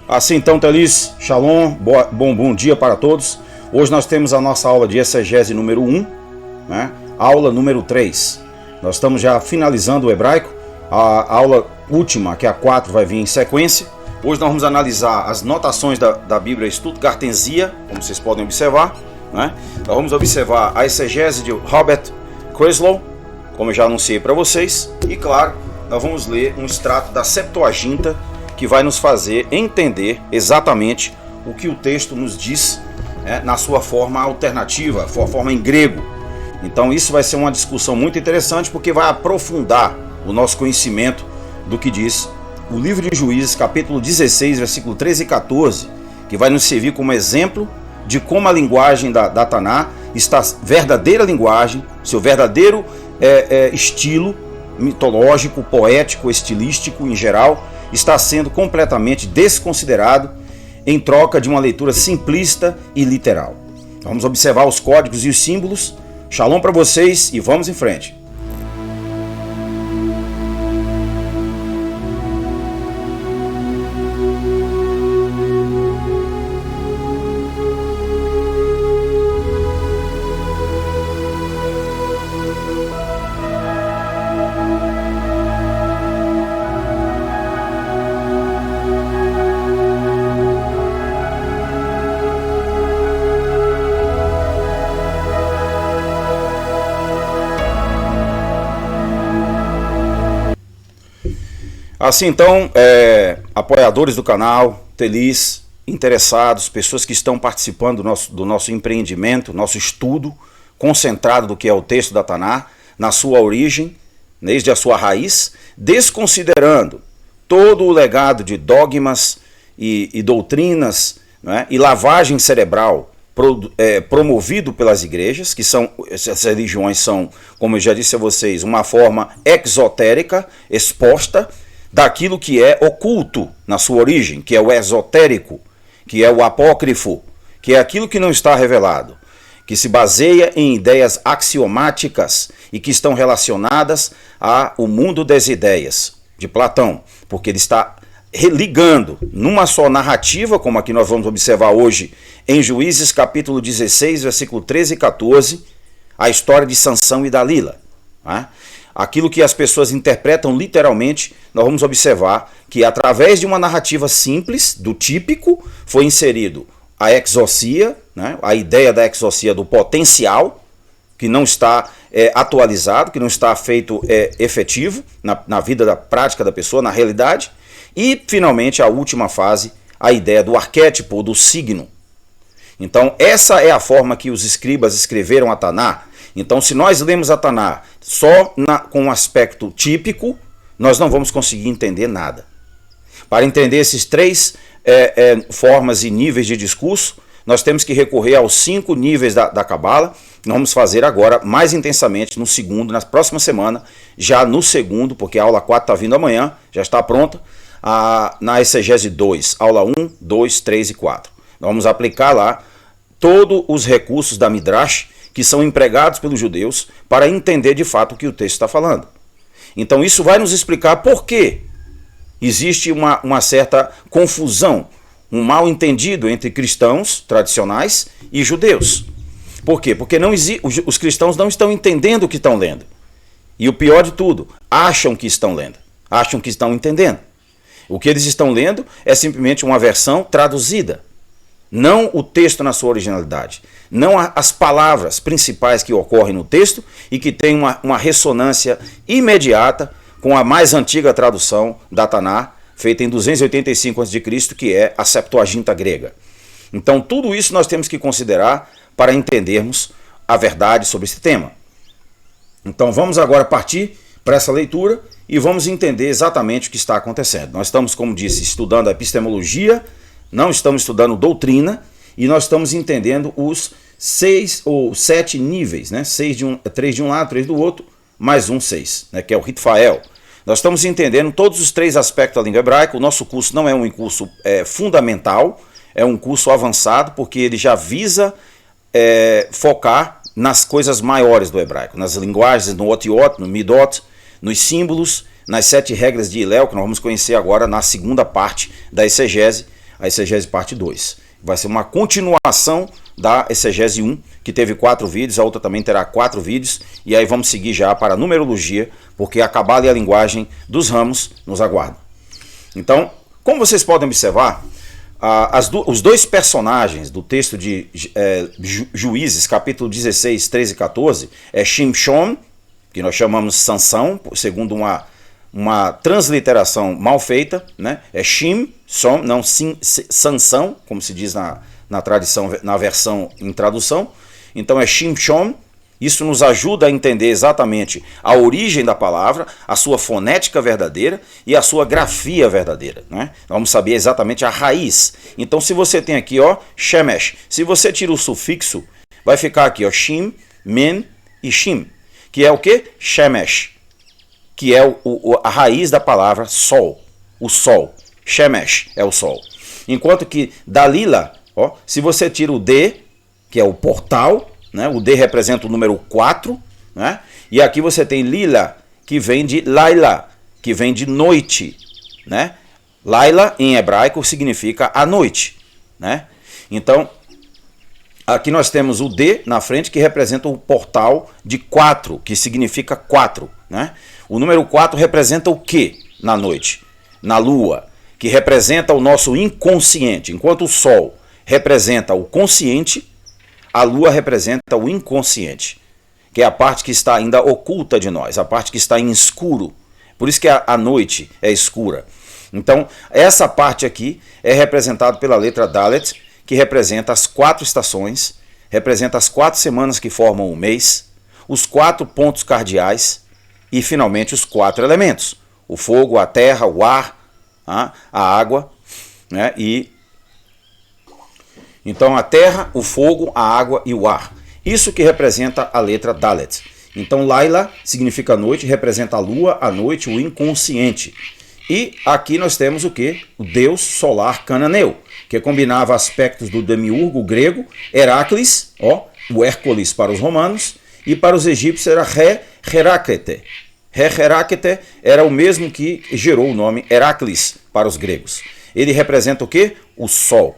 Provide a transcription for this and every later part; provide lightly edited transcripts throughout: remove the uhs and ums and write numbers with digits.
Assim então, Telis, Shalom, bom dia para todos. Hoje nós temos a nossa aula de exegese número 1, né? Aula número 3. Nós estamos já finalizando o hebraico. A aula última, que é a 4, vai vir em sequência. Hoje nós vamos analisar as notações da Bíblia Stuttgartensia, como vocês podem observar, né? Nós vamos observar a exegese de Robert Creslow, como eu já anunciei para vocês. E claro, nós vamos ler um extrato da Septuaginta, que vai nos fazer entender exatamente o que o texto nos diz, na sua forma alternativa, sua forma em grego. Então isso vai ser uma discussão muito interessante, porque vai aprofundar o nosso conhecimento do que diz o livro de Juízes, capítulo 16, versículo 13 e 14, que vai nos servir como exemplo de como a linguagem da Taná está, verdadeira linguagem, seu verdadeiro estilo mitológico, poético, estilístico em geral, está sendo completamente desconsiderado em troca de uma leitura simplista e literal. Vamos observar os códigos e os símbolos. Shalom para vocês e vamos em frente. Assim então, apoiadores do canal, Telis, interessados, pessoas que estão participando do nosso empreendimento, nosso estudo concentrado do que é o texto da Taná, na sua origem, desde a sua raiz, desconsiderando todo o legado de dogmas e doutrinas, né, e lavagem cerebral promovido pelas igrejas, que são, essas religiões são, como eu já disse a vocês, uma forma exotérica, exposta, daquilo que é oculto na sua origem, que é o esotérico, que é o apócrifo, que é aquilo que não está revelado, que se baseia em ideias axiomáticas e que estão relacionadas ao mundo das ideias de Platão, porque ele está ligando numa só narrativa, como aqui nós vamos observar hoje em Juízes capítulo 16, versículo 13 e 14, a história de Sansão e Dalila, né? Aquilo que as pessoas interpretam literalmente, nós vamos observar que através de uma narrativa simples, do típico, foi inserido a exousia, né, a ideia da exousia do potencial, que não está atualizado, que não está feito efetivo na vida da prática da pessoa, na realidade, e finalmente a última fase, a ideia do arquétipo, do signo. Então essa é a forma que os escribas escreveram a Taná. Então, se nós lemos a Taná só com um aspecto típico, nós não vamos conseguir entender nada. Para entender esses três formas e níveis de discurso, nós temos que recorrer aos 5 níveis da Cabala. Nós vamos fazer agora mais intensamente no segundo, na próxima semana, já no segundo, porque a aula 4 está vindo amanhã, já está pronta, na exegese 2, aula 1, 2, 3 e 4. Nós vamos aplicar lá todos os recursos da Midrash, que são empregados pelos judeus para entender de fato o que o texto está falando. Então isso vai nos explicar por que existe uma certa confusão, um mal entendido entre cristãos tradicionais e judeus. Por quê? Porque os cristãos não estão entendendo o que estão lendo. E o pior de tudo, acham que estão lendo, acham que estão entendendo. O que eles estão lendo é simplesmente uma versão traduzida. Não o texto na sua originalidade, não as palavras principais que ocorrem no texto e que tem uma ressonância imediata com a mais antiga tradução da Taná, feita em 285 a.C., que é a Septuaginta grega. Então tudo isso nós temos que considerar para entendermos a verdade sobre esse tema. Então vamos agora partir para essa leitura e vamos entender exatamente o que está acontecendo. Nós estamos, como disse, estudando a epistemologia, não estamos estudando doutrina, e nós estamos entendendo os 6 ou 7 níveis, né? 3 de um lado, 3 do outro, mais 6, né? Que é o Ritfael. Nós estamos entendendo todos os 3 aspectos da língua hebraica. O nosso curso não é um curso fundamental, é um curso avançado, porque ele já visa focar nas coisas maiores do hebraico, nas linguagens, no otiot, no midot, nos símbolos, nas 7 regras de Hillel, que nós vamos conhecer agora na segunda parte da exegese, a exegese parte 2. Vai ser uma continuação da exegese 1, que teve 4 vídeos, a outra também terá 4 vídeos, e aí vamos seguir já para a numerologia, porque a cabala e a linguagem dos ramos nos aguardam. Então, como vocês podem observar, os dois personagens do texto de Juízes, capítulo 16, 13 e 14, é Shimshon, que nós chamamos Sansão, segundo uma transliteração mal feita, né? É Shimshon, não Sansão, como se diz na tradição, na versão em tradução. Então é Shimshon. Isso nos ajuda a entender exatamente a origem da palavra, a sua fonética verdadeira e a sua grafia verdadeira, né? Vamos saber exatamente a raiz. Então, se você tem aqui, ó, Shemesh, se você tira o sufixo, vai ficar aqui, ó, Shim, Men e Shim, que é o que? Shemesh, que é a raiz da palavra sol, o sol. Shemesh é o sol. Enquanto que Dalila, ó, se você tira o D, que é o portal, né? O D representa o número 4, né? E aqui você tem Lila, que vem de Laila, que vem de noite, né? Laila, em hebraico, significa a noite, né? Então, aqui nós temos o D na frente, que representa o portal de 4, que significa 4, né? O número 4 representa o que na noite? Na lua, que representa o nosso inconsciente. Enquanto o sol representa o consciente, a lua representa o inconsciente, que é a parte que está ainda oculta de nós, a parte que está em escuro. Por isso que a noite é escura. Então, essa parte aqui é representada pela letra Dalet, que representa as 4 estações, representa as 4 semanas que formam o mês, os 4 pontos cardeais e, finalmente, os 4 elementos. O fogo, a terra, o ar, a água, né? Então a terra, o fogo, a água e o ar. Isso que representa a letra Dalet. Então Laila significa noite, representa a lua, a noite, o inconsciente. E aqui nós temos o que? O deus solar cananeu, que combinava aspectos do demiurgo grego, Heracles, ó, o Hércules para os romanos, e para os egípcios era Herakete. Herakete era o mesmo que gerou o nome Heracles para os gregos. Ele representa o que? O sol.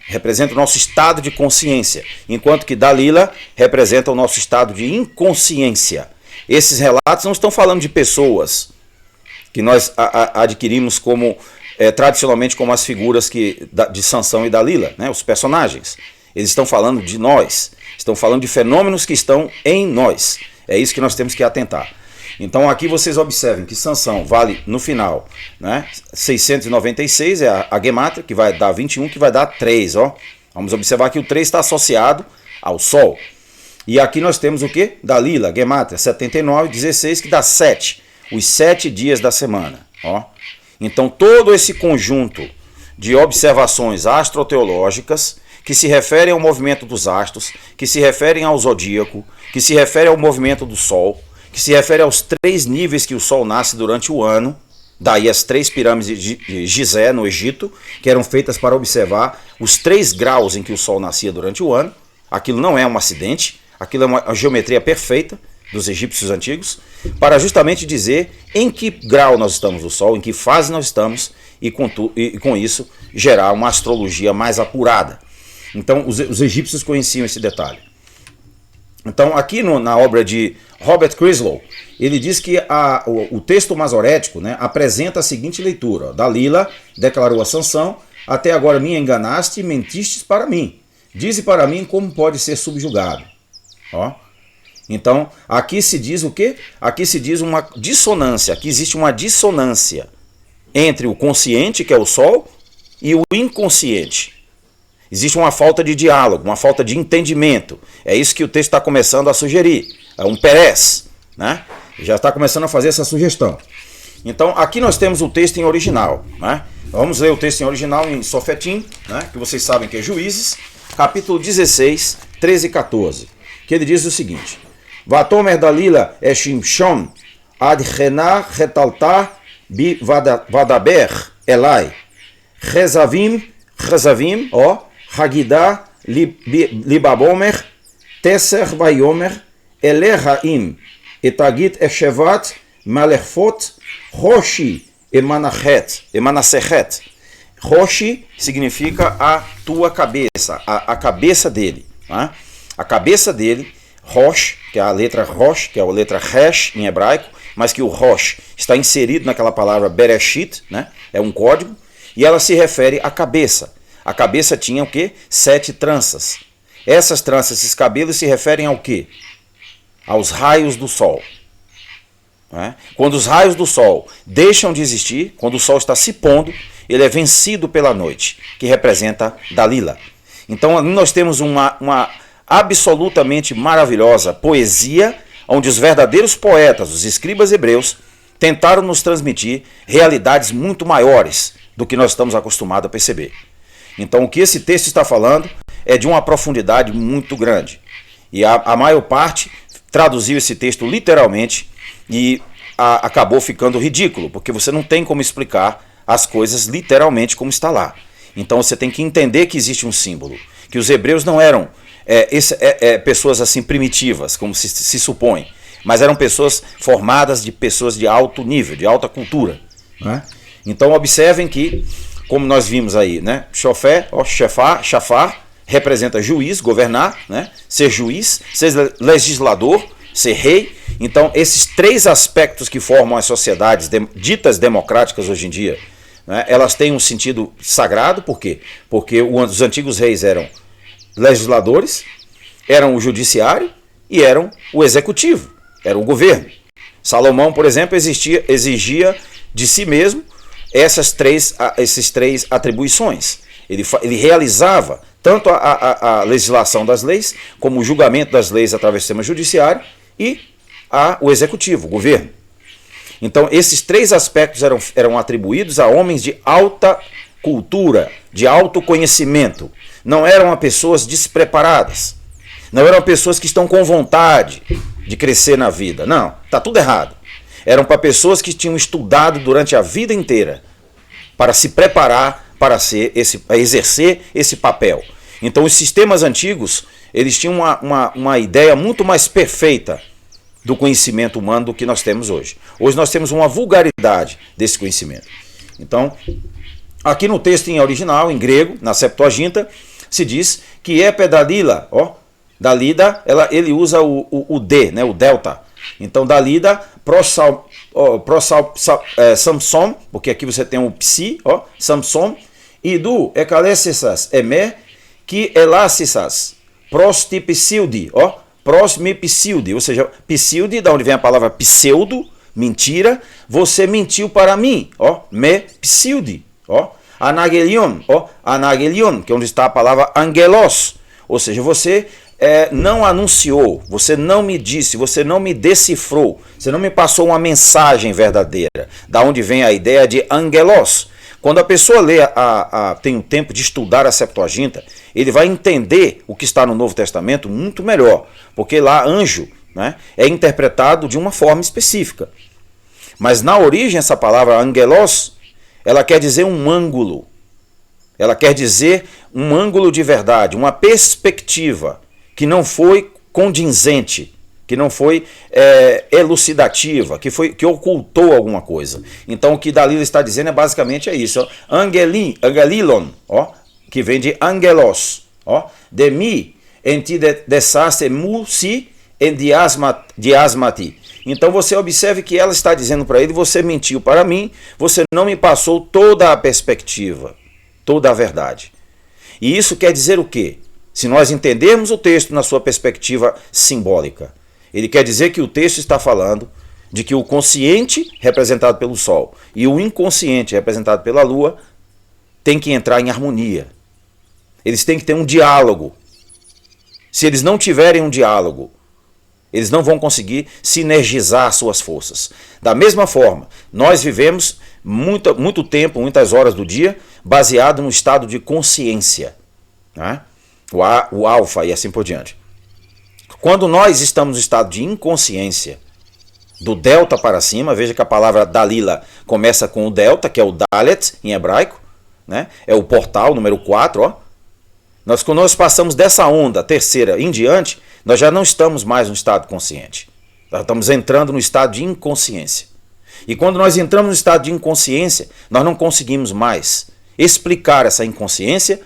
Representa o nosso estado de consciência, enquanto que Dalila representa o nosso estado de inconsciência. Esses relatos não estão falando de pessoas que nós adquirimos como tradicionalmente como as figuras de Sansão e Dalila, né, os personagens. Eles estão falando de nós, estão falando de fenômenos que estão em nós. É isso que nós temos que atentar. Então aqui vocês observem que Sansão vale no final, né, 696 é a gemátria, que vai dar 21, que vai dar 3. Ó. Vamos observar que o 3 está associado ao Sol. E aqui nós temos o que? Dalila, gemátria, 79, 16, que dá 7. Os 7 dias da semana. Ó. Então todo esse conjunto de observações astroteológicas que se referem ao movimento dos astros, que se referem ao zodíaco, que se referem ao movimento do Sol, que se refere aos 3 níveis que o Sol nasce durante o ano, daí as 3 pirâmides de Gizé, no Egito, que eram feitas para observar os 3 graus em que o Sol nascia durante o ano. Aquilo não é um acidente, aquilo é uma geometria perfeita dos egípcios antigos, para justamente dizer em que grau nós estamos do Sol, em que fase nós estamos, e com isso gerar uma astrologia mais apurada. Então os egípcios conheciam esse detalhe. Então, aqui na obra de Robert Crislow, ele diz que o texto masorético, né, apresenta a seguinte leitura. Ó, Dalila declarou a Sansão: até agora me enganaste e mentistes para mim. Dize para mim como pode ser subjugado. Ó. Então, aqui se diz o quê? Aqui se diz uma dissonância. Aqui existe uma dissonância entre o consciente, que é o Sol, e o inconsciente. Existe uma falta de diálogo, uma falta de entendimento. É isso que o texto está começando a sugerir. É um perez, né? Já está começando a fazer essa sugestão. Então, aqui nós temos o texto em original, né? Vamos ler o texto em original em Sofetim, né? Que vocês sabem que é Juízes, capítulo 16, 13 e 14. Que ele diz o seguinte: Vatomer Dalila e Shimshon ad Renah retalta bi vadaber elai Rezavim, ó, Hagida libabomer Tesser vayomer Elehaim etagit eshevat malefot Roshi emanasechet Roshi significa a tua cabeça, a cabeça dele. Né? A cabeça dele, Rosh, que é a letra Rosh, que é a letra Resh em hebraico, mas que o Rosh está inserido naquela palavra Bereshit, né? É um código, e ela se refere à cabeça. A cabeça tinha o quê? 7 tranças. Essas tranças, esses cabelos se referem ao quê? Aos raios do sol. Né? Quando os raios do sol deixam de existir, quando o sol está se pondo, ele é vencido pela noite, que representa Dalila. Então ali nós temos uma absolutamente maravilhosa poesia, onde os verdadeiros poetas, os escribas hebreus, tentaram nos transmitir realidades muito maiores do que nós estamos acostumados a perceber. Então o que esse texto está falando é de uma profundidade muito grande. E a maior parte traduziu esse texto literalmente e acabou ficando ridículo, porque você não tem como explicar as coisas literalmente como está lá. Então você tem que entender que existe um símbolo, que os hebreus não eram pessoas assim primitivas, como se supõe, mas eram pessoas formadas de pessoas de alto nível, de alta cultura. Né? Então observem que, como nós vimos aí, né? Shofé, Shafar, representa juiz, governar, né? Ser juiz, ser legislador, ser rei. Então esses 3 aspectos que formam as sociedades ditas democráticas hoje em dia, né? Elas têm um sentido sagrado. Por quê? Porque os antigos reis eram legisladores, eram o judiciário e eram o executivo, era o governo. Salomão, por exemplo, exigia de si mesmo essas três atribuições. Ele realizava tanto a legislação das leis, como o julgamento das leis através do sistema judiciário e o executivo, o governo. Então esses 3 aspectos eram atribuídos a homens de alta cultura, de alto conhecimento. Não eram pessoas despreparadas. Não eram pessoas que estão com vontade de crescer na vida. Não, está tudo errado. Eram para pessoas que tinham estudado durante a vida inteira para se preparar para exercer esse papel. Então os sistemas antigos, eles tinham uma ideia muito mais perfeita do conhecimento humano do que nós temos hoje. Hoje nós temos uma vulgaridade desse conhecimento. Então, aqui no texto em original, em grego, na Septuaginta, se diz que Dalila, Dalida, ele usa o D, né, o delta. Então Dalida, Samson, porque aqui você tem o psi, Samson, e do ekalesisas eme, que elasisas, prostipsildi, prosmipsildi, ou seja, psildi, da onde vem a palavra pseudo, mentira, você mentiu para mim, me psildi, anagelion, anagelion, que é onde está a palavra angelos, ou seja, você não anunciou, você não me disse, você não me decifrou, você não me passou uma mensagem verdadeira, da onde vem a ideia de angelos. Quando a pessoa lê, tem um tempo de estudar a Septuaginta, ele vai entender o que está no Novo Testamento muito melhor, porque lá anjo, né, é interpretado de uma forma específica. Mas na origem essa palavra angelos, ela quer dizer um ângulo, ela quer dizer um ângulo de verdade, uma perspectiva que não foi condizente, que não foi elucidativa, que ocultou alguma coisa. Então o que Dalila está dizendo basicamente isso, angelilon, que vem de angelos, de mi enti desaste musi en diasmati. Então você observe que ela está dizendo para ele, você mentiu para mim, você não me passou toda a perspectiva, toda a verdade. E isso quer dizer o quê? Se nós entendermos o texto na sua perspectiva simbólica, ele quer dizer que o texto está falando de que o consciente, representado pelo Sol, e o inconsciente, representado pela Lua, tem que entrar em harmonia. Eles têm que ter um diálogo. Se eles não tiverem um diálogo, eles não vão conseguir sinergizar suas forças. Da mesma forma, nós vivemos muito tempo, muitas horas do dia, baseado no estado de consciência, né? O alfa e assim por diante. Quando nós estamos no estado de inconsciência, do delta para cima, veja que a palavra Dalila começa com o delta, que é o Dalet em hebraico, né? É o portal número 4. Quando nós passamos dessa onda terceira em diante, nós já não estamos mais no estado consciente. Nós estamos entrando no estado de inconsciência. E quando nós entramos no estado de inconsciência, nós não conseguimos mais explicar essa inconsciência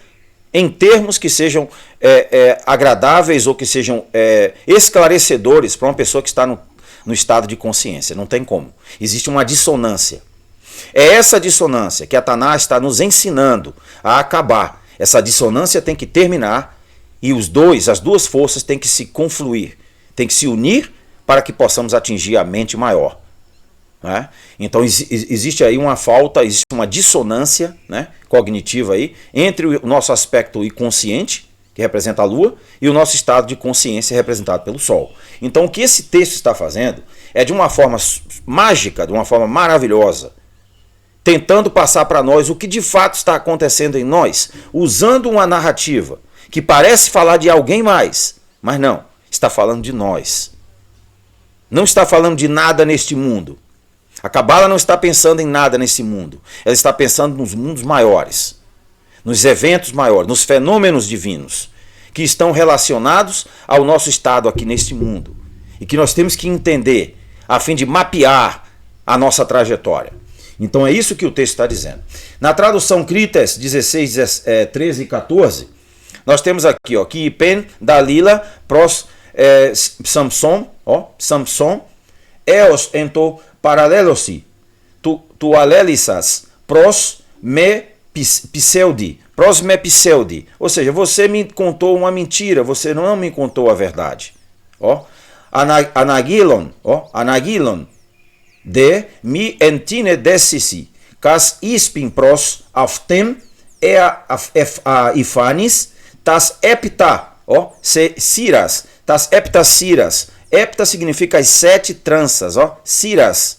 em termos que sejam agradáveis ou que sejam esclarecedores para uma pessoa que está no estado de consciência. Não tem como. Existe uma dissonância. É essa dissonância que a Taná está nos ensinando a acabar. Essa dissonância tem que terminar e as duas forças têm que se confluir, têm que se unir para que possamos atingir a mente maior. Né? Então existe aí uma falta, existe uma dissonância, né, cognitiva aí, entre o nosso aspecto inconsciente, que representa a Lua, e o nosso estado de consciência representado pelo Sol. Então o que esse texto está fazendo é de uma forma mágica, de uma forma maravilhosa, tentando passar para nós o que de fato está acontecendo em nós, usando uma narrativa que parece falar de alguém mais, mas não, está falando de nós. Não está falando de nada neste mundo. A Cabala não está pensando em nada nesse mundo. Ela está pensando nos mundos maiores, nos eventos maiores, nos fenômenos divinos, que estão relacionados ao nosso estado aqui neste mundo. E que nós temos que entender, a fim de mapear a nossa trajetória. Então é isso que o texto está dizendo. Na tradução Crites 16, 13 e 14, nós temos aqui, ó, que pen Dalila pros Samson, eos ento paralelosi, tu alelisas pros me pseudi, ou seja, você me contou uma mentira, você não me contou a verdade. Ó, anagilon, de mi entine desisi, cas ispin pros aftem a ifanis, tas epta, ó, ciras, tas epta ciras. Epta significa as 7 tranças, ó, ciras,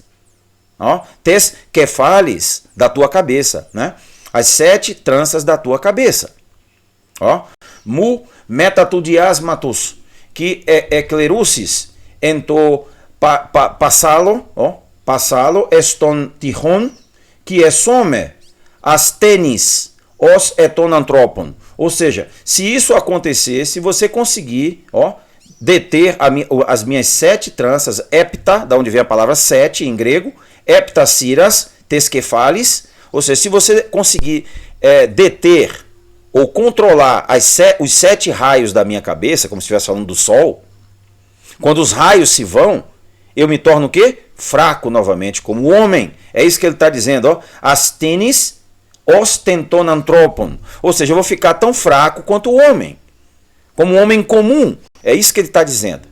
ó, tes kefales, da tua cabeça, né? As 7 tranças da tua cabeça, ó, mu metatudiasmatus, que eclerusis, ento passalo eston tihon, que esome as tenis, os etonantropon. Ou seja, se isso acontecer, se você conseguir, ó, deter as minhas 7 tranças, hepta, da onde vem a palavra 7 em grego, heptaciras, tesquefales, ou seja, se você conseguir deter ou controlar os 7 raios da minha cabeça, como se estivesse falando do sol, quando os raios se vão, eu me torno o quê? Fraco novamente, como homem. É isso que ele está dizendo, ó, astenis ostentonantropon, ou seja, eu vou ficar tão fraco quanto o homem, como um homem comum. É isso que ele está dizendo.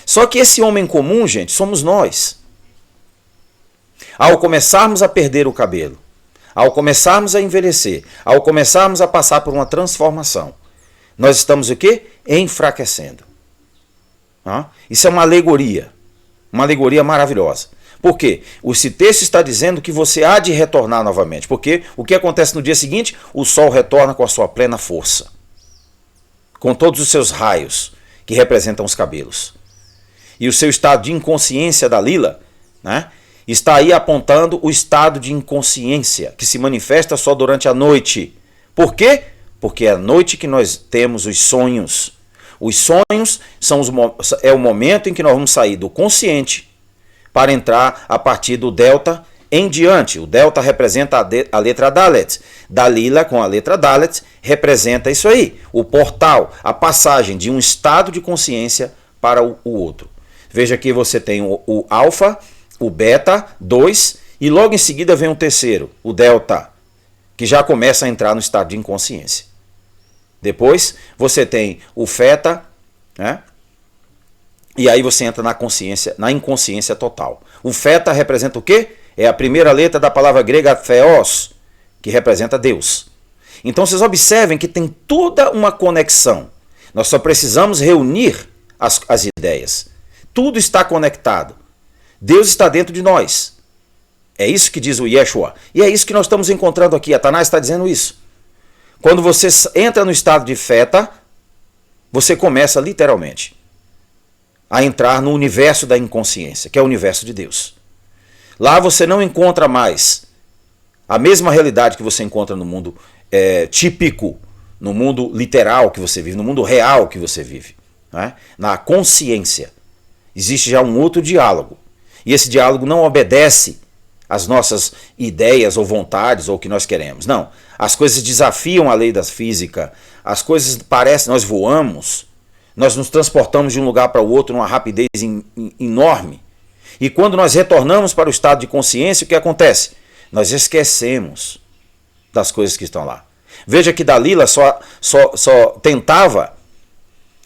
Só que esse homem comum, gente, somos nós. Ao começarmos a perder o cabelo, ao começarmos a envelhecer, ao começarmos a passar por uma transformação, nós estamos o quê? Enfraquecendo. Isso é uma alegoria maravilhosa. Por quê? Esse texto está dizendo que você há de retornar novamente. Porque o que acontece no dia seguinte? O sol retorna com a sua plena força, com todos os seus raios, que representam os cabelos. E o seu estado de inconsciência da Lila, né, está aí apontando o estado de inconsciência, que se manifesta só durante a noite. Por quê? Porque é a noite que nós temos os sonhos. Os sonhos é o momento em que nós vamos sair do consciente para entrar a partir do delta em diante. O delta representa a letra Dalet. Dalila, com a letra Dalet, representa isso aí. O portal, a passagem de um estado de consciência para o outro. Veja que você tem o alfa, o beta, 2, e logo em seguida vem o terceiro, o delta, que já começa a entrar no estado de inconsciência. Depois você tem o feta, né? E aí você entra na consciência, na inconsciência total. O feta representa o quê? É a primeira letra da palavra grega theos, que representa Deus. Então vocês observem que tem toda uma conexão. Nós só precisamos reunir as ideias. Tudo está conectado. Deus está dentro de nós. É isso que diz o Yeshua. E é isso que nós estamos encontrando aqui. A Taná está dizendo isso. Quando você entra no estado de feta, você começa literalmente a entrar no universo da inconsciência, que é o universo de Deus. Lá você não encontra mais a mesma realidade que você encontra no mundo típico, no mundo literal que você vive, no mundo real que você vive. Né? Na consciência. Existe já um outro diálogo. E esse diálogo não obedece às nossas ideias ou vontades ou o que nós queremos. Não. as coisas desafiam a lei da física, as coisas parecem, nós voamos, nós nos transportamos de um lugar para o outro numa rapidez enorme. E quando nós retornamos para o estado de consciência, o que acontece? Nós esquecemos das coisas que estão lá. Veja que Dalila só tentava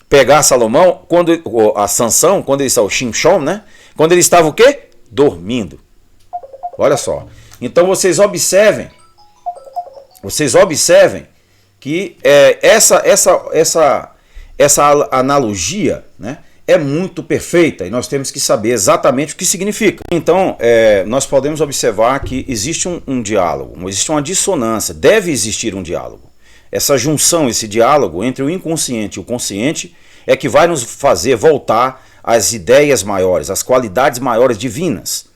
pegar Salomão, a Sansão, quando ele estava, o Shimshon, né? Quando ele estava o quê? Dormindo. Olha só. Então vocês observem que essa analogia, né, é muito perfeita e nós temos que saber exatamente o que significa. Então, nós podemos observar que existe um diálogo, existe uma dissonância, deve existir um diálogo. Essa junção, esse diálogo entre o inconsciente e o consciente é que vai nos fazer voltar às ideias maiores, às qualidades maiores divinas.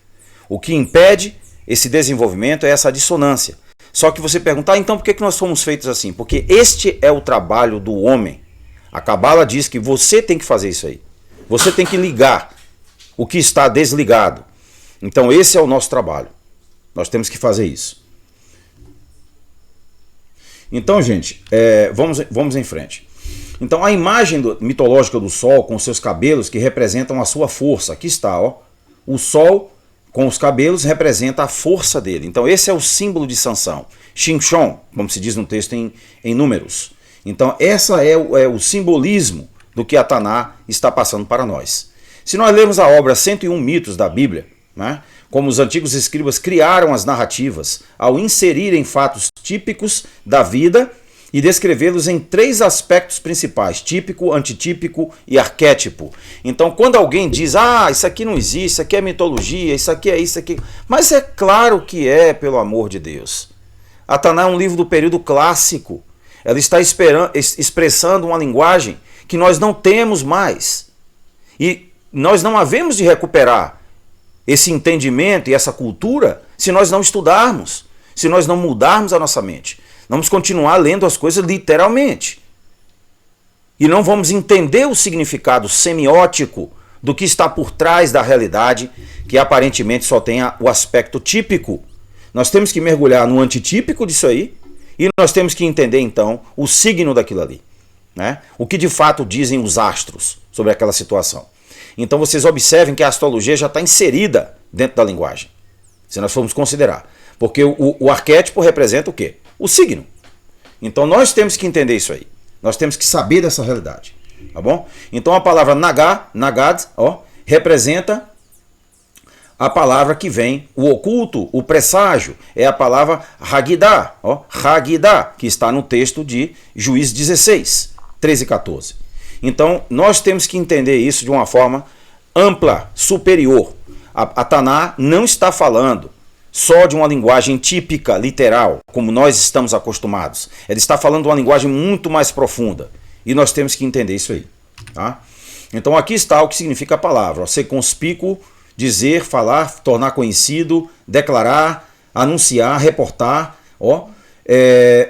O que impede esse desenvolvimento é essa dissonância. Só que você pergunta, então por que nós fomos feitos assim? Porque este é o trabalho do homem. A Cabala diz que você tem que fazer isso aí. Você tem que ligar o que está desligado. Então esse é o nosso trabalho. Nós temos que fazer isso. Então, gente, vamos em frente. Então a imagem mitológica do Sol com seus cabelos que representam a sua força. Aqui está, ó. O Sol com os cabelos representa a força dele. Então esse é o símbolo de Sansão. Shimshon, como se diz no texto em Números. Então essa é o simbolismo do que a Taná está passando para nós. Se nós lermos a obra 101 mitos da Bíblia, né, como os antigos escribas criaram as narrativas ao inserirem fatos típicos da vida e descrevê-los em 3 aspectos principais: típico, antitípico e arquétipo. Então, quando alguém diz, isso aqui não existe, isso aqui é mitologia, isso aqui é isso aqui... Mas é claro que é, pelo amor de Deus. A Taná é um livro do período clássico. Ela está expressando uma linguagem que nós não temos mais. E nós não havemos de recuperar esse entendimento e essa cultura se nós não estudarmos, se nós não mudarmos a nossa mente. Vamos continuar lendo as coisas literalmente. E não vamos entender o significado semiótico do que está por trás da realidade, que aparentemente só tem o aspecto típico. Nós temos que mergulhar no antitípico disso aí e nós temos que entender então o signo daquilo ali, né? O que de fato dizem os astros sobre aquela situação. Então vocês observem que a astrologia já está inserida dentro da linguagem, se nós formos considerar. Porque o arquétipo representa o quê? O signo. Então nós temos que entender isso aí. Nós temos que saber dessa realidade. Tá bom? Então a palavra Nagad, representa a palavra que vem, o oculto, o presságio, é a palavra Haggadah, Haggadah, que está no texto de Juízes 16, 13 e 14. Então nós temos que entender isso de uma forma ampla, superior. A Taná não está falando só de uma linguagem típica, literal, como nós estamos acostumados. Ela está falando de uma linguagem muito mais profunda. E nós temos que entender isso aí. Tá? Então aqui está o que significa a palavra. Ser conspícuo, dizer, falar, tornar conhecido, declarar, anunciar, reportar.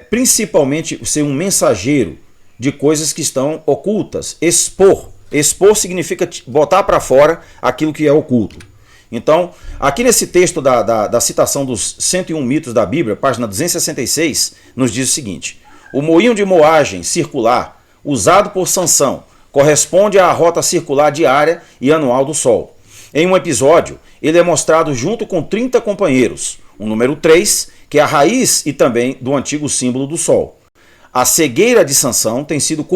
Principalmente ser um mensageiro de coisas que estão ocultas. Expor. Expor significa botar para fora aquilo que é oculto. Então, aqui nesse texto da citação dos 101 mitos da Bíblia, página 266, nos diz o seguinte: o moinho de moagem circular usado por Sansão corresponde à rota circular diária e anual do Sol. Em um episódio, ele é mostrado junto com 30 companheiros, o número 3, que é a raiz e também do antigo símbolo do Sol. A cegueira de Sansão tem sido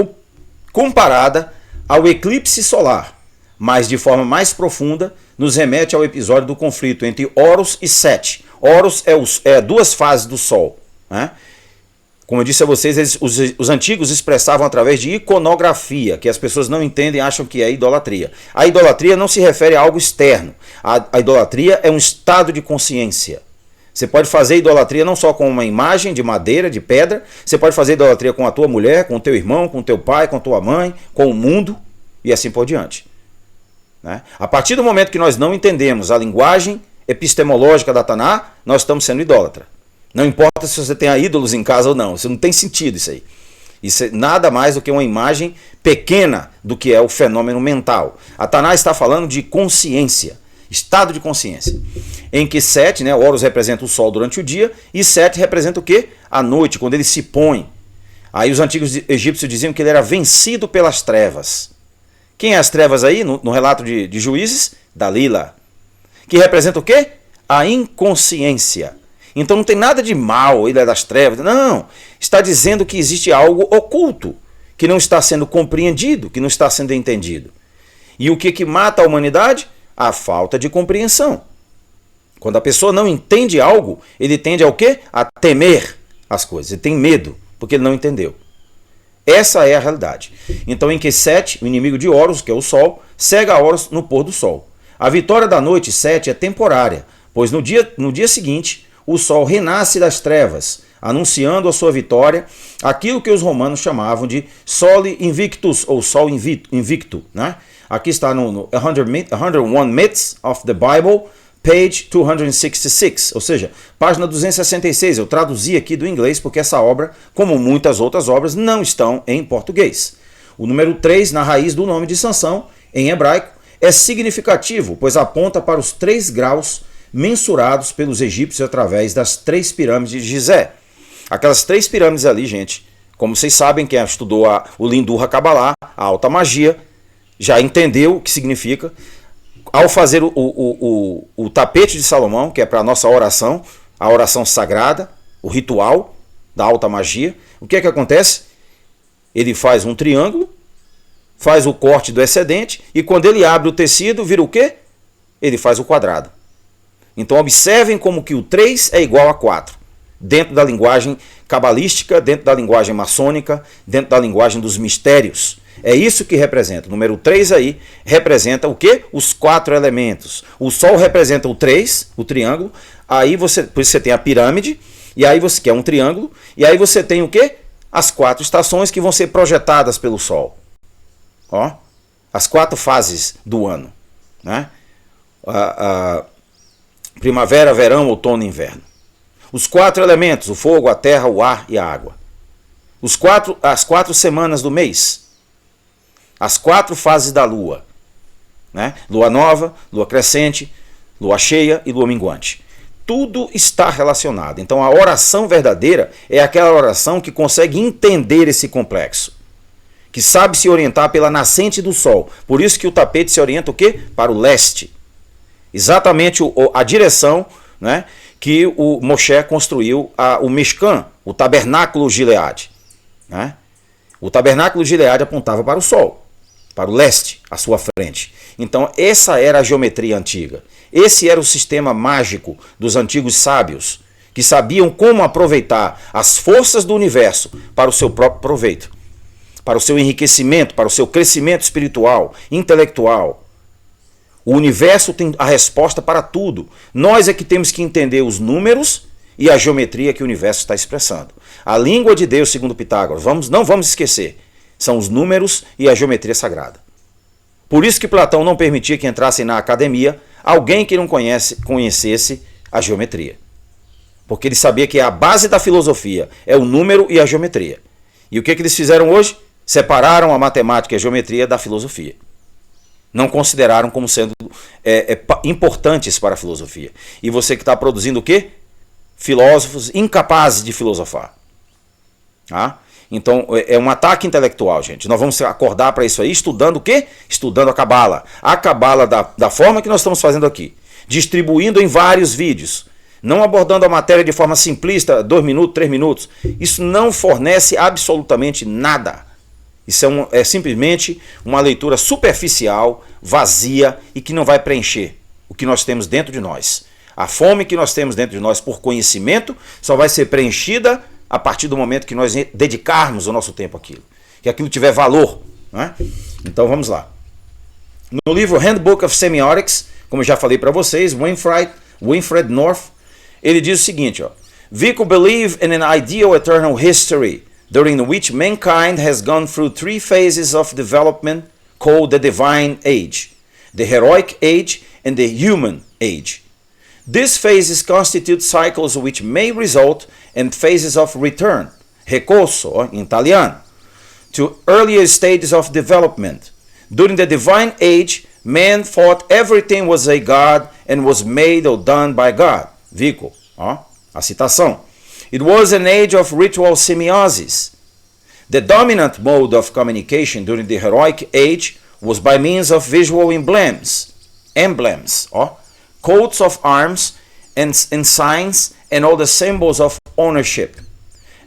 comparada ao eclipse solar, mas de forma mais profunda nos remete ao episódio do conflito entre Horus e Sete. Horus é 2 fases do Sol, né? Como eu disse a vocês, os antigos expressavam através de iconografia, que as pessoas não entendem, acham que é idolatria. A idolatria não se refere a algo externo. A idolatria é um estado de consciência. Você pode fazer idolatria não só com uma imagem de madeira, de pedra, você pode fazer idolatria com a tua mulher, com o teu irmão, com o teu pai, com a tua mãe, com o mundo e assim por diante. Né? A partir do momento que nós não entendemos a linguagem epistemológica da Taná, nós estamos sendo idólatra. Não importa se você tem ídolos em casa ou não, isso não tem sentido isso aí. Isso é nada mais do que uma imagem pequena do que é o fenômeno mental. A Taná está falando de consciência. estado de consciência. Em que Set, né, Horus representa o sol durante o dia, e Set representa o quê? A noite, quando ele se põe. Aí os antigos egípcios diziam que ele era vencido pelas trevas. Quem é as trevas aí, no relato de Juízes? Dalila. Que representa o quê? A inconsciência. Então não tem nada de mal, ele é das trevas. Não, está dizendo que existe algo oculto, que não está sendo compreendido, que não está sendo entendido. E o que mata a humanidade? A falta de compreensão. Quando a pessoa não entende algo, ele tende ao quê? A temer as coisas. Ele tem medo, porque ele não entendeu. Essa é a realidade. Então em que Set, o inimigo de Horus, que é o sol, cega Horus no pôr do sol. A vitória da noite, Set, é temporária, pois no dia seguinte, o sol renasce das trevas, anunciando a sua vitória, aquilo que os romanos chamavam de Soli Invictus, ou Sol Invicto. Né? Aqui está no 101 Myths of the Bible, page 266, ou seja, página 266. Eu traduzi aqui do inglês porque essa obra, como muitas outras obras, não estão em português. O número 3 na raiz do nome de Sansão, em hebraico, é significativo, pois aponta para os 3 graus mensurados pelos egípcios através das 3 pirâmides de Gizé. Aquelas 3 pirâmides ali, gente, como vocês sabem, quem estudou o Lindu HaKabalah, a alta magia, já entendeu o que significa. Ao fazer o tapete de Salomão, que é para a nossa oração, a oração sagrada, o ritual da alta magia, o que é que acontece? Ele faz um triângulo, faz o corte do excedente, e quando ele abre o tecido, vira o quê? Ele faz o quadrado. Então observem como que o 3 é igual a 4. Dentro da linguagem cabalística, dentro da linguagem maçônica, dentro da linguagem dos mistérios. É isso que representa. O número 3 aí representa o quê? Os 4 elementos. O Sol representa o 3, o triângulo. Aí por isso você tem a pirâmide, e aí você quer um triângulo, e aí você tem o quê? As 4 estações que vão ser projetadas pelo Sol. Ó, as 4 fases do ano. Né? Primavera, verão, outono e inverno. Os 4 elementos, o fogo, a terra, o ar e a água. As 4 semanas do mês. As 4 fases da lua. Né? Lua nova, lua crescente, lua cheia e lua minguante. Tudo está relacionado. Então a oração verdadeira é aquela oração que consegue entender esse complexo. Que sabe se orientar pela nascente do sol. Por isso que o tapete se orienta o quê? Para o leste. Exatamente a direção, né, que o Moshe construiu o Mishkan, o tabernáculo Gileade. Né? O tabernáculo Gileade apontava para o sol, para o leste, à sua frente. Então essa era a geometria antiga. Esse era o sistema mágico dos antigos sábios, que sabiam como aproveitar as forças do universo para o seu próprio proveito, para o seu enriquecimento, para o seu crescimento espiritual, intelectual. O universo tem a resposta para tudo. Nós é que temos que entender os números e a geometria que o universo está expressando. A língua de Deus, segundo Pitágoras, não vamos esquecer, são os números e a geometria sagrada. Por isso que Platão não permitia que entrasse na academia alguém que não conhecesse a geometria. Porque ele sabia que a base da filosofia é o número e a geometria. E o que eles fizeram hoje? Separaram a matemática e a geometria da filosofia. Não consideraram como sendo importantes para a filosofia. E você que está produzindo o quê? Filósofos incapazes de filosofar. Ah? Então é um ataque intelectual, gente. Nós vamos acordar para isso aí estudando o quê? Estudando a Cabala. A Cabala da forma que nós estamos fazendo aqui. Distribuindo em vários vídeos. Não abordando a matéria de forma simplista, 2 minutos, 3 minutos. Isso não fornece absolutamente nada. Isso é simplesmente uma leitura superficial, vazia e que não vai preencher o que nós temos dentro de nós. A fome que nós temos dentro de nós por conhecimento só vai ser preenchida a partir do momento que nós dedicarmos o nosso tempo àquilo. Que aquilo tiver valor. Né? Então vamos lá. No livro Handbook of Semiotics, como eu já falei para vocês, Winfred North, ele diz o seguinte, ó, Vico believe in an ideal eternal history during which mankind has gone through 3 phases of development called the Divine Age, the Heroic Age and the Human Age. These phases constitute cycles which may result in phases of return, ricorso, in italiano, to earlier stages of development. During the Divine Age, Man thought everything was a God and was made or done by God. Vico, ó, a citação. It was an age of ritual semiosis. The dominant mode of communication during the heroic age was by means of visual emblems, ó, coats of arms and signs and all the symbols of ownership.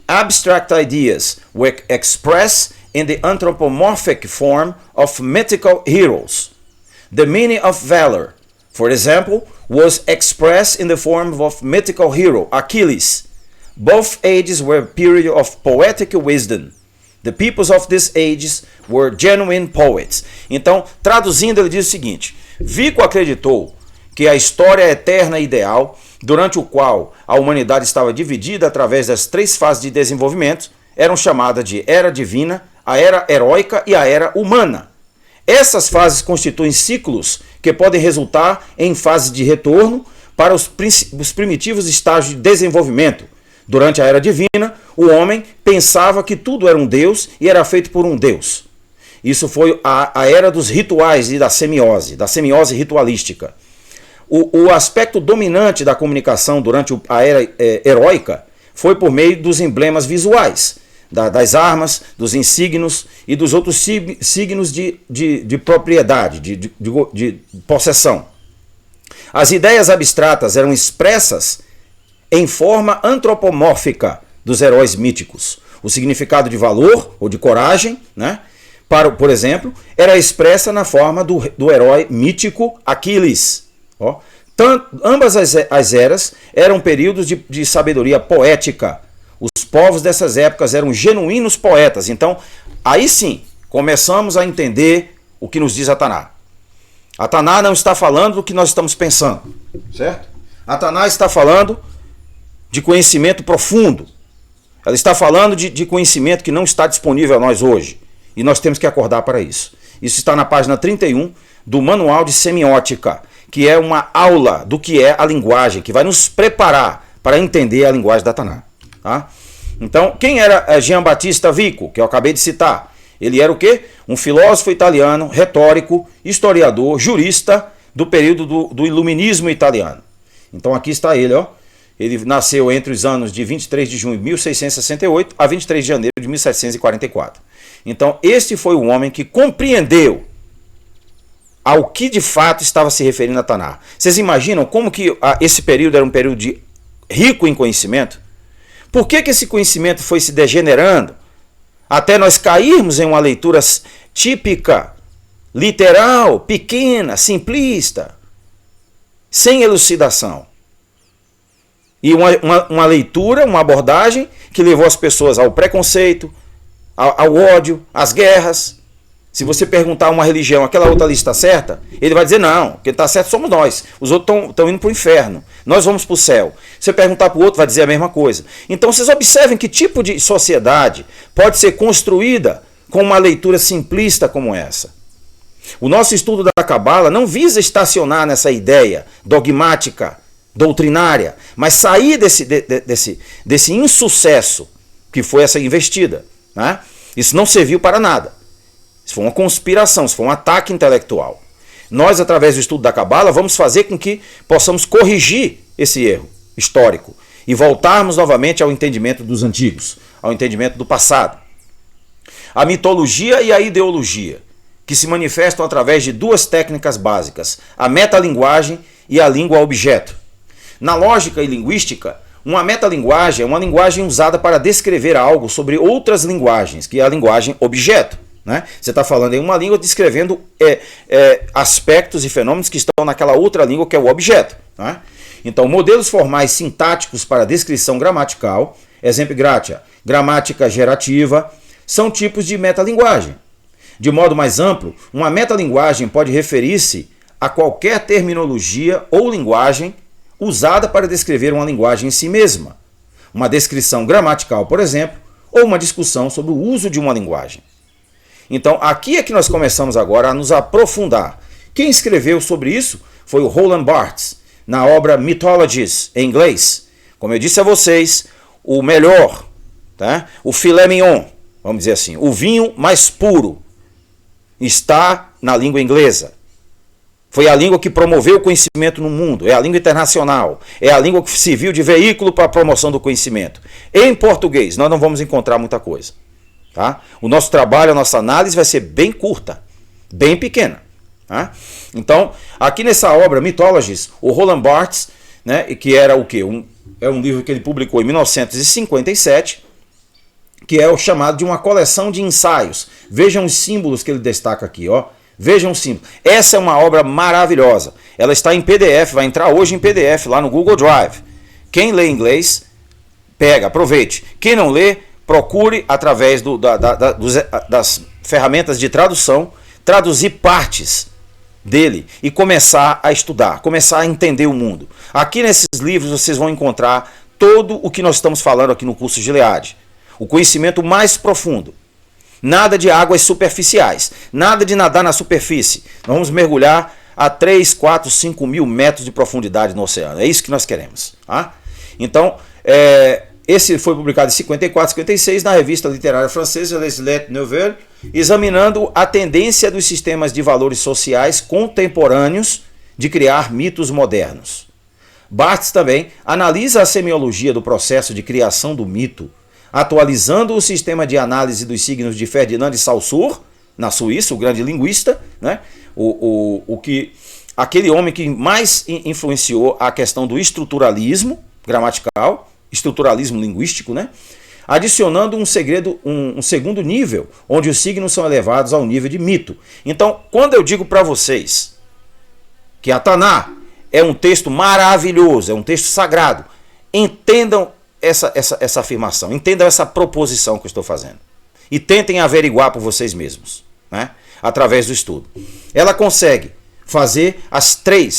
Abstract ideas were expressed in the anthropomorphic form of mythical heroes. The meaning of valor, for example, was expressed in the form of mythical hero Achilles. Both ages were a period of poetic wisdom. The peoples of these ages were genuine poets. Então, traduzindo, ele diz o seguinte: Vico acreditou que a história eterna e ideal, durante o qual a humanidade estava dividida através das 3 fases de desenvolvimento, eram chamadas de Era Divina, a Era Heróica e a Era Humana. Essas fases constituem ciclos que podem resultar em fases de retorno para os primitivos estágios de desenvolvimento. Durante a Era Divina, o homem pensava que tudo era um Deus e era feito por um Deus. Isso foi a Era dos rituais e da semiose ritualística. O aspecto dominante da comunicação durante a Era Heróica foi por meio dos emblemas visuais, das armas, dos insígnios e dos outros signos de propriedade, de possessão. As ideias abstratas eram expressas em forma antropomórfica dos heróis míticos. O significado de valor ou de coragem, né, por exemplo, era expressa na forma do herói mítico Aquiles. Ó. Ambas as eras eram períodos de sabedoria poética. Os povos dessas épocas eram genuínos poetas. Então, aí sim, começamos a entender o que nos diz a Taná. A Taná não está falando do que nós estamos pensando, certo? A Taná está falando de conhecimento profundo. Ela está falando de conhecimento que não está disponível a nós hoje. E nós temos que acordar para isso. Isso está na página 31 do Manual de Semiótica, que é uma aula do que é a linguagem, que vai nos preparar para entender a linguagem da Taná. Tá? Então, quem era Gian Battista Vico, que eu acabei de citar? Ele era o quê? Um filósofo italiano, retórico, historiador, jurista do período do iluminismo italiano. Então aqui está ele, ó. Ele nasceu entre os anos de 23 de junho de 1668 a 23 de janeiro de 1744. Então, este foi o homem que compreendeu ao que de fato estava se referindo a Taná. Vocês imaginam como que esse período era um período rico em conhecimento? Por que esse conhecimento foi se degenerando até nós cairmos em uma leitura típica, literal, pequena, simplista, sem elucidação? E uma leitura, uma abordagem que levou as pessoas ao preconceito, ao ódio, às guerras. Se você perguntar a uma religião, aquela outra ali está certa, ele vai dizer não, quem está certo somos nós. Os outros estão indo para o inferno, nós vamos para o céu. Se você perguntar para o outro, vai dizer a mesma coisa. Então vocês observem que tipo de sociedade pode ser construída com uma leitura simplista como essa. O nosso estudo da Cabala não visa estacionar nessa ideia dogmática, doutrinária, mas sair desse insucesso que foi essa investida. Né? Isso não serviu para nada. Isso foi uma conspiração, isso foi um ataque intelectual. Nós, através do estudo da Cabala, vamos fazer com que possamos corrigir esse erro histórico e voltarmos novamente ao entendimento dos antigos, ao entendimento do passado. A mitologia e a ideologia, que se manifestam através de 2 técnicas básicas, a metalinguagem e a língua-objeto. Na lógica e linguística, uma metalinguagem é uma linguagem usada para descrever algo sobre outras linguagens, que é a linguagem objeto. Né? Você está falando em uma língua descrevendo aspectos e fenômenos que estão naquela outra língua que é o objeto. Né? Então, modelos formais sintáticos para descrição gramatical, exemplo gratia, gramática gerativa, são tipos de metalinguagem. De modo mais amplo, uma metalinguagem pode referir-se a qualquer terminologia ou linguagem usada para descrever uma linguagem em si mesma. Uma descrição gramatical, por exemplo, ou uma discussão sobre o uso de uma linguagem. Então, aqui é que nós começamos agora a nos aprofundar. Quem escreveu sobre isso foi o Roland Barthes, na obra Mythologies, em inglês. Como eu disse a vocês, o melhor, tá? O filé mignon, vamos dizer assim, o vinho mais puro, está na língua inglesa. Foi a língua que promoveu o conhecimento no mundo, é a língua internacional, é a língua que serviu de veículo para a promoção do conhecimento. Em português, nós não vamos encontrar muita coisa. Tá? O nosso trabalho, a nossa análise vai ser bem curta, bem pequena. Tá? Então, aqui nessa obra, Mythologies, o Roland Barthes, né, que era o quê? É um livro que ele publicou em 1957, que é o chamado de uma coleção de ensaios. Vejam os símbolos que ele destaca aqui, ó. Vejam os símbolos. Essa é uma obra maravilhosa. Ela está em PDF, vai entrar hoje em PDF lá no Google Drive. Quem lê inglês, pega, aproveite. Quem não lê, procure através das ferramentas de tradução, traduzir partes dele e começar a estudar, começar a entender o mundo. Aqui nesses livros vocês vão encontrar todo o que nós estamos falando aqui no curso Gilead. O conhecimento mais profundo. Nada de águas superficiais, nada de nadar na superfície. Nós vamos mergulhar a 3, 4, 5 mil metros de profundidade no oceano. É isso que nós queremos. Tá? Então, esse foi publicado em 54, 56 na revista literária francesa Les Lettres Nouvelles, examinando a tendência dos sistemas de valores sociais contemporâneos de criar mitos modernos. Barthes também analisa a semiologia do processo de criação do mito, atualizando o sistema de análise dos signos de Ferdinand de Saussure, na Suíça, o grande linguista, né? Aquele homem que mais influenciou a questão do estruturalismo gramatical, estruturalismo linguístico, né? Adicionando um segundo nível, onde os signos são elevados ao nível de mito. Então, quando eu digo para vocês que a Taná é um texto maravilhoso, é um texto sagrado, entendam essa afirmação, entendam essa proposição que eu estou fazendo e tentem averiguar por vocês mesmos, né? Através do estudo. Ela consegue fazer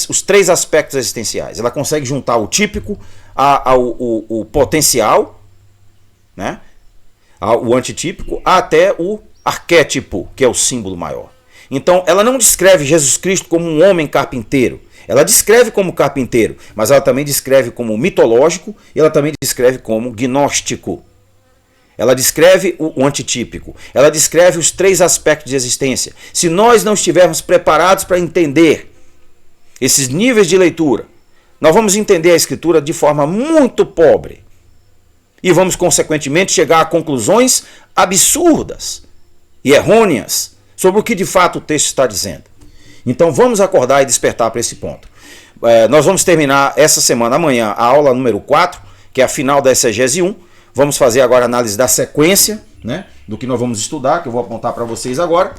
os três aspectos existenciais. Ela consegue juntar o típico o potencial, né? O antitípico, até o arquétipo, que é o símbolo maior. Então, ela não descreve Jesus Cristo como um homem carpinteiro. Ela descreve como carpinteiro, mas ela também descreve como mitológico e ela também descreve como gnóstico. Ela descreve o antitípico. Ela descreve os três aspectos de existência. Se nós não estivermos preparados para entender esses níveis de leitura, nós vamos entender a Escritura de forma muito pobre. E vamos, consequentemente, chegar a conclusões absurdas e errôneas sobre o que de fato o texto está dizendo. Então vamos acordar e despertar para esse ponto. Nós vamos terminar essa semana, amanhã, a aula número 4, que é a final da exegese 1. Vamos fazer agora a análise da sequência, né, do que nós vamos estudar, que eu vou apontar para vocês agora.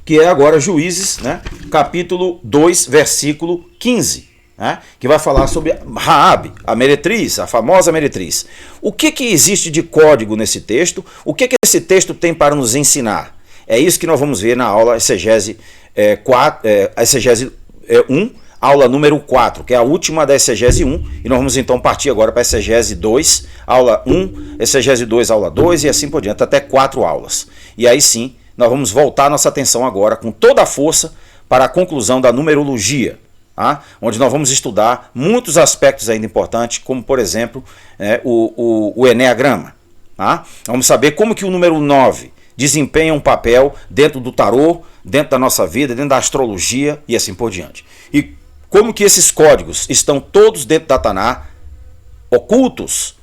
Que é agora Juízes, né, capítulo 2, versículo 15. Né, que vai falar sobre Raabe, a meretriz, a famosa meretriz. O que existe de código nesse texto? O que esse texto tem para nos ensinar? É isso que nós vamos ver na aula exegese 1, aula número 4, que é a última da exegese 1, e nós vamos então partir agora para a exegese 2, aula 1, exegese 2, aula 2 e assim por diante, até 4 aulas. E aí sim, nós vamos voltar nossa atenção agora com toda a força para a conclusão da numerologia, tá? Onde nós vamos estudar muitos aspectos ainda importantes, como por exemplo o Eneagrama. Tá? Vamos saber como que o número 9 desempenha um papel dentro do tarô, dentro da nossa vida, dentro da astrologia e assim por diante. E como que esses códigos estão todos dentro da Taná, ocultos,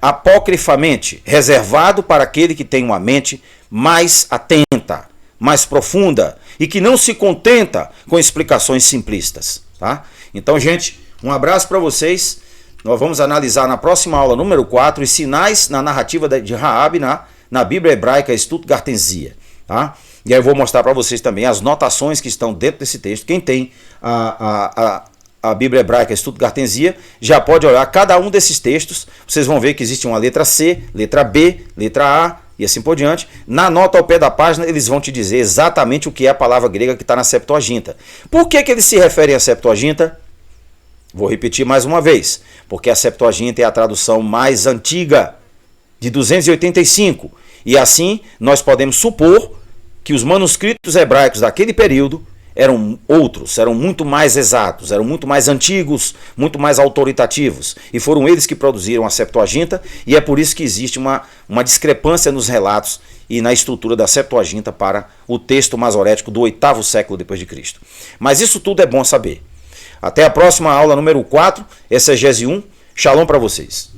apocrifamente, reservado para aquele que tem uma mente mais atenta, mais profunda e que não se contenta com explicações simplistas. Tá? Então, gente, um abraço para vocês. Nós vamos analisar na próxima aula número 4 os sinais na narrativa de Raabe na Bíblia Hebraica Stuttgartensia, tá? E aí eu vou mostrar para vocês também as notações que estão dentro desse texto. Quem tem a Bíblia Hebraica Stuttgartensia já pode olhar cada um desses textos. Vocês vão ver que existe uma letra C, letra B, letra A e assim por diante. Na nota ao pé da página eles vão te dizer exatamente o que é a palavra grega que está na Septuaginta. Por que eles se referem à Septuaginta? Vou repetir mais uma vez. Porque a Septuaginta é a tradução mais antiga, de 285. E assim nós podemos supor que os manuscritos hebraicos daquele período eram outros, eram muito mais exatos, eram muito mais antigos, muito mais autoritativos. E foram eles que produziram a Septuaginta, e é por isso que existe uma discrepância nos relatos e na estrutura da Septuaginta para o texto masorético do 8º século depois de Cristo. Mas isso tudo é bom saber. Até a próxima aula número 4, exegese 1. Shalom para vocês.